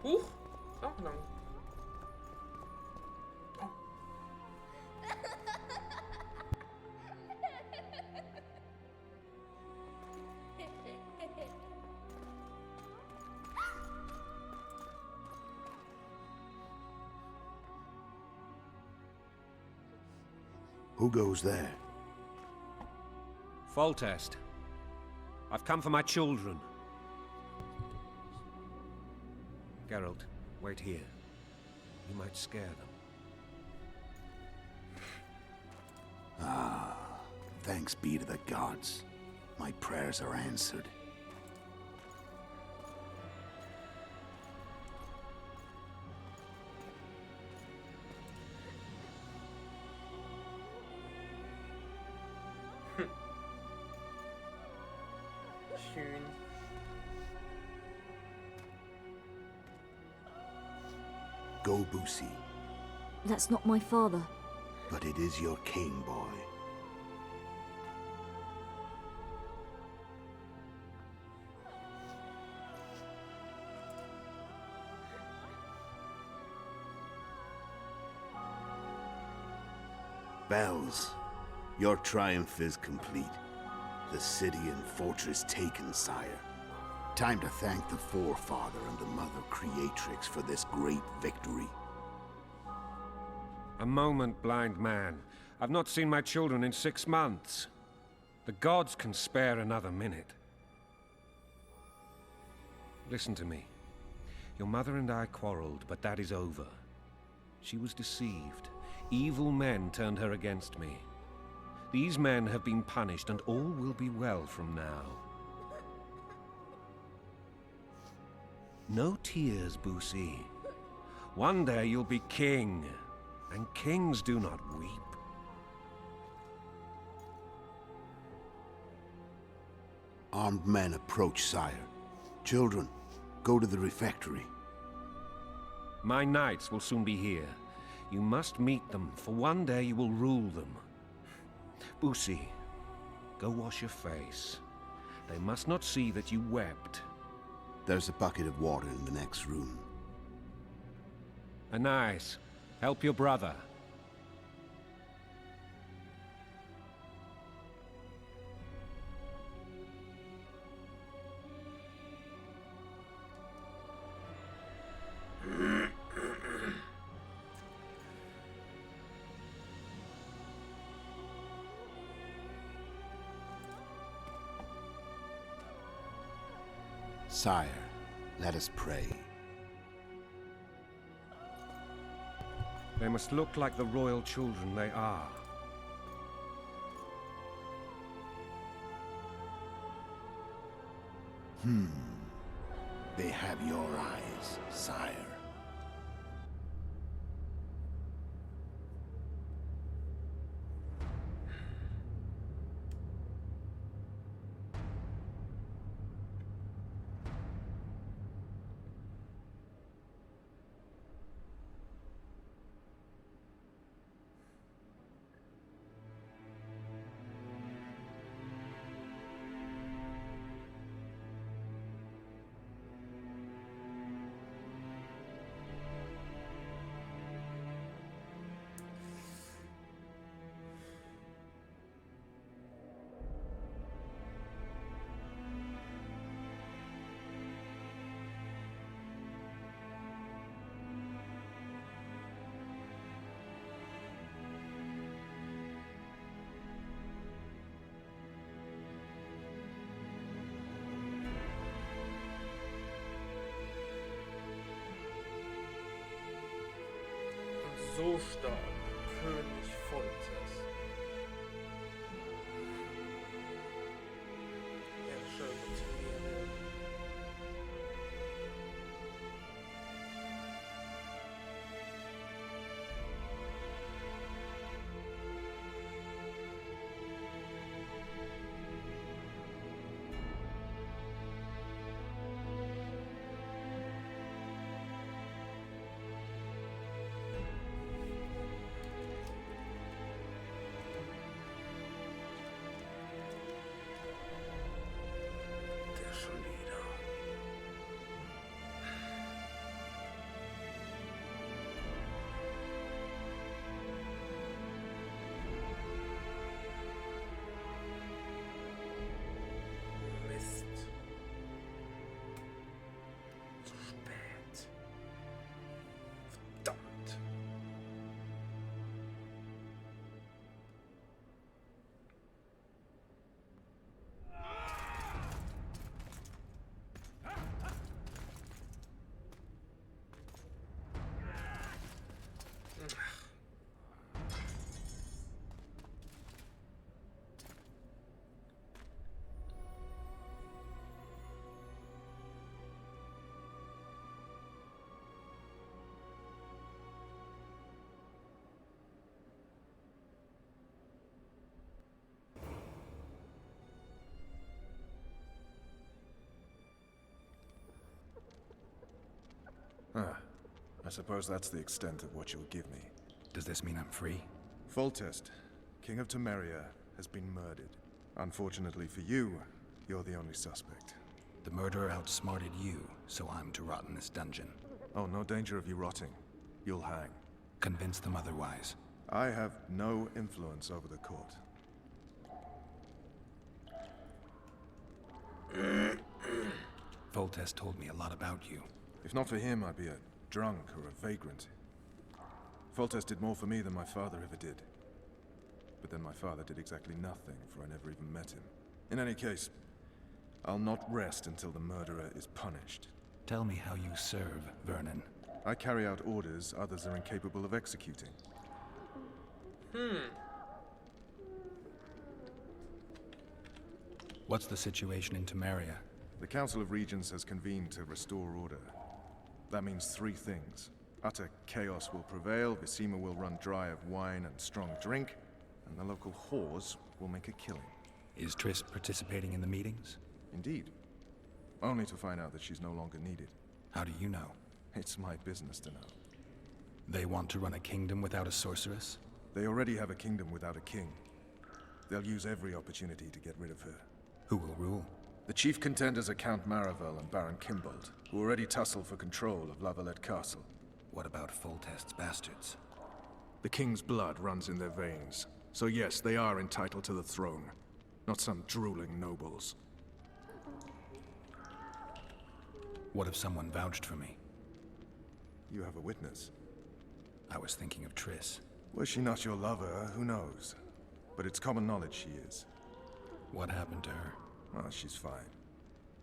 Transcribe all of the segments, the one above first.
Huch, auch lang. Oh. Who goes there? Foltest. I've come for my children. Geralt, wait here. You might scare them. Ah, thanks be to the gods. My prayers are answered. Schön. Go, Boosie. That's not my father. But it is your king, boy. Bells, your triumph is complete. The city and fortress taken, sire. Time to thank the forefather and the mother creatrix for this great victory. A moment, blind man. I've not seen my children in 6 months. The gods can spare another minute. Listen to me. Your mother and I quarreled, but that is over. She was deceived. Evil men turned her against me. These men have been punished, and all will be well from now. No tears, Boosie. One day you'll be king, and kings do not weep. Armed men approach, sire. Children, go to the refectory. My knights will soon be here. You must meet them, for one day you will rule them. Boosie, go wash your face. They must not see that you wept. There's a bucket of water in the next room. Anais, help your brother. Sire, let us pray. They must look like the royal children they are. They have your eyes, sire. So stark, König Foltest. Herrscher über Temerien. Ah, I suppose that's the extent of what you'll give me. Does this mean I'm free? Foltest, King of Temeria, has been murdered. Unfortunately for you, you're the only suspect. The murderer outsmarted you, so I'm to rot in this dungeon. Oh, no danger of you rotting. You'll hang. Convince them otherwise. I have no influence over the court. Foltest told me a lot about you. If not for him, I'd be a drunk or a vagrant. Foltest did more for me than my father ever did. But then my father did exactly nothing, for I never even met him. In any case, I'll not rest until the murderer is punished. Tell me how you serve, Vernon. I carry out orders others are incapable of executing. What's the situation in Temeria? The Council of Regents has convened to restore order. That means three things. Utter chaos will prevail, Visima will run dry of wine and strong drink, and the local whores will make a killing. Is Triss participating in the meetings? Indeed. Only to find out that she's no longer needed. How do you know? It's my business to know. They want to run a kingdom without a sorceress? They already have a kingdom without a king. They'll use every opportunity to get rid of her. Who will rule? The chief contenders are Count Maravel and Baron Kimbold, who already tussle for control of Lavalette Castle. What about Foltest's bastards? The king's blood runs in their veins, so yes, they are entitled to the throne. Not some drooling nobles. What if someone vouched for me? You have a witness. I was thinking of Triss. Was she not your lover? Who knows? But it's common knowledge she is. What happened to her? Oh, she's fine.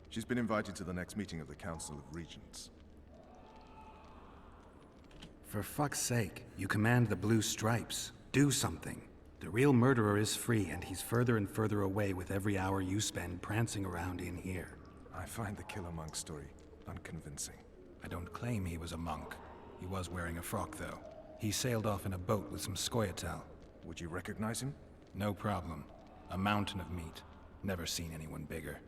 She's been invited to the next meeting of the Council of Regents. For fuck's sake, you command the Blue Stripes. Do something. The real murderer is free, and he's further and further away with every hour you spend prancing around in here. I find the Killer Monk story unconvincing. I don't claim he was a monk. He was wearing a frock, though. He sailed off in a boat with some Scoia'tael. Would you recognize him? No problem. A mountain of meat. Never seen anyone bigger.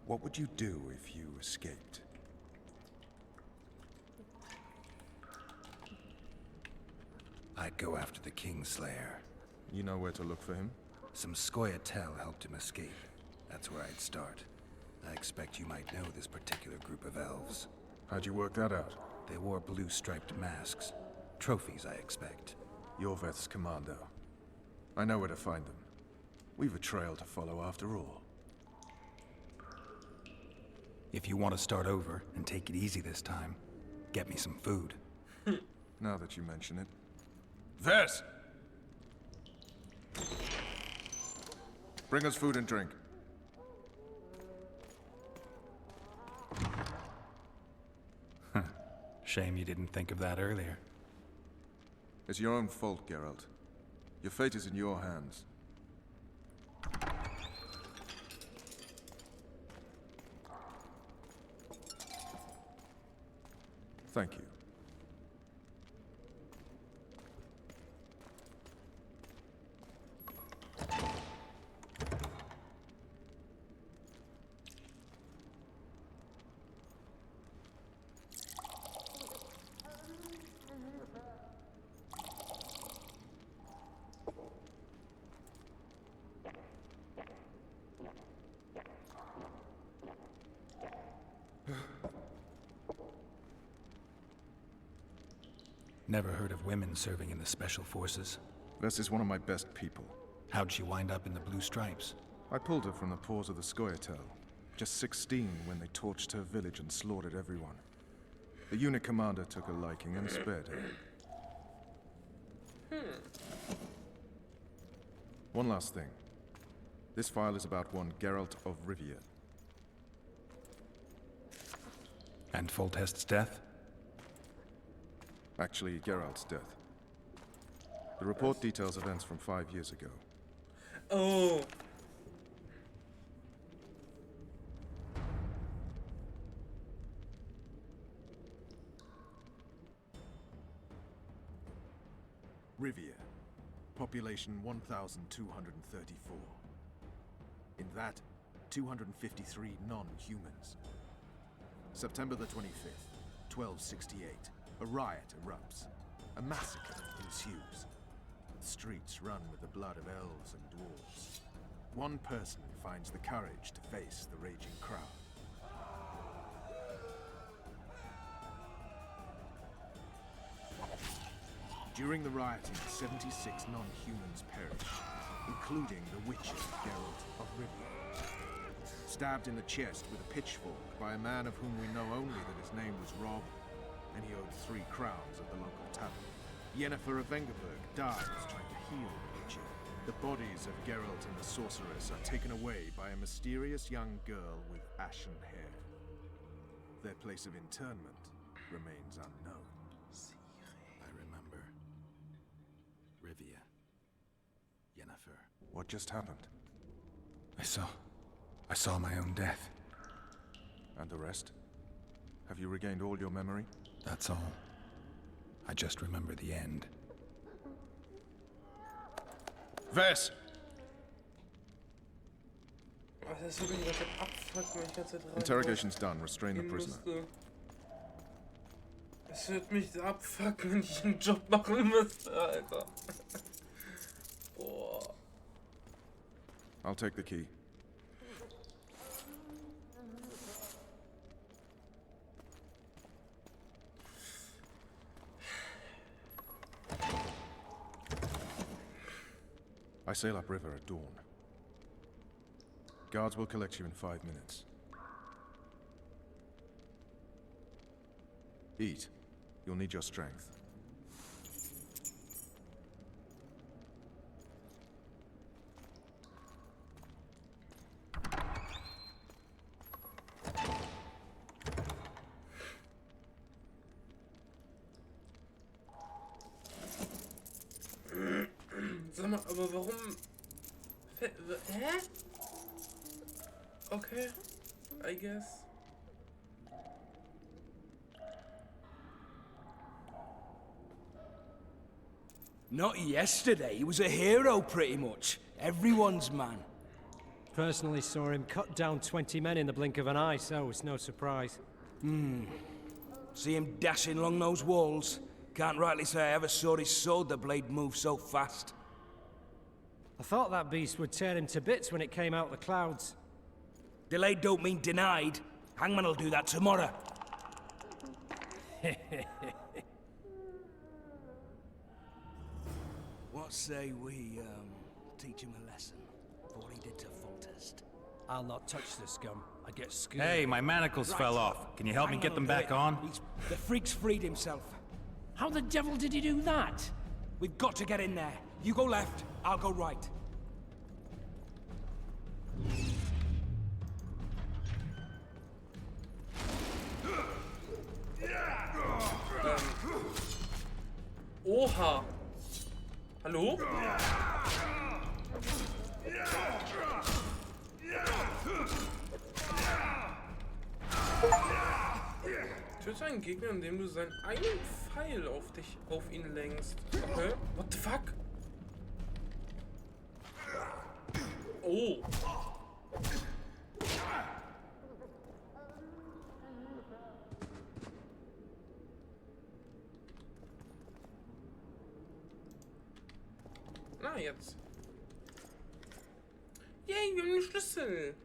What would you do if you escaped? I'd go after the Kingslayer. You know where to look for him? Some Scoia'tael helped him escape. That's where I'd start. I expect you might know this particular group of elves. How'd you work that out? They wore blue-striped masks. Trophies, I expect. Yorveth's commando. I know where to find them. We've a trail to follow after all. If you want to start over and take it easy this time, get me some food. Now that you mention it. Vers! Bring us food and drink. Shame you didn't think of that earlier. It's your own fault, Geralt. Your fate is in your hands. Thank you. Never heard of women serving in the Special Forces. Vess is one of my best people. How'd she wind up in the Blue Stripes? I pulled her from the paws of the Scoia'tael. Just 16 when they torched her village and slaughtered everyone. The unit commander took a liking and spared her. One last thing. This file is about one Geralt of Rivia. And Foltest's death? Actually, Geralt's death. The report details events from 5 years ago. Oh. Rivia. Population 1,234. In that, 253 non-humans. September the 25th, 1268. A riot erupts. A massacre ensues. The streets run with the blood of elves and dwarves. One person finds the courage to face the raging crowd. During the rioting, 76 non-humans perished, including the Witcher, Geralt of Rivia. Stabbed in the chest with a pitchfork by a man of whom we know only that his name was Rob, and he owed 3 crowns at the local tavern. Yennefer of Vengerberg dies trying to heal the Witcher. The bodies of Geralt and the sorceress are taken away by a mysterious young girl with ashen hair. Their place of interment remains unknown. I remember. Rivia. Yennefer. What just happened? I saw my own death. And the rest? Have you regained all your memory? That's all. I just remember the end. Wes! Das ist wirklich was ein Abfuck, wenn ich ganze Zeit Interrogation's done. Restrain the prisoner. Es wird mich so abfucken, wenn ich einen Job machen müsste, Alter. Boah. I'll take the key. I sail upriver at dawn. Guards will collect you in 5 minutes. Eat. You'll need your strength. Sag mal, aber warum... Hä? Okay, I guess. Not yesterday, he was a hero pretty much. Everyone's man. Personally saw him cut down 20 men in the blink of an eye, so it's no surprise. See him dashing along those walls. Can't rightly say I ever saw his sword the blade move so fast. I thought that beast would tear him to bits when it came out the clouds. Delayed don't mean denied. Hangman'll do that tomorrow. What say we, teach him a lesson? For what he did to Foltest. I'll not touch the scum. I get scared. Hey, my manacles fell off. Can you help me get them back on? The freak's freed himself. How the devil did he do that? We've got to get in there. You go left, I'll go right. Oha. Hallo? Töte einen Gegner, indem du seinen einen Pfeil auf ihn lenkst. Okay. What the fuck? Oh. Na, jetzt. Yay, wir haben einen Schlüssel.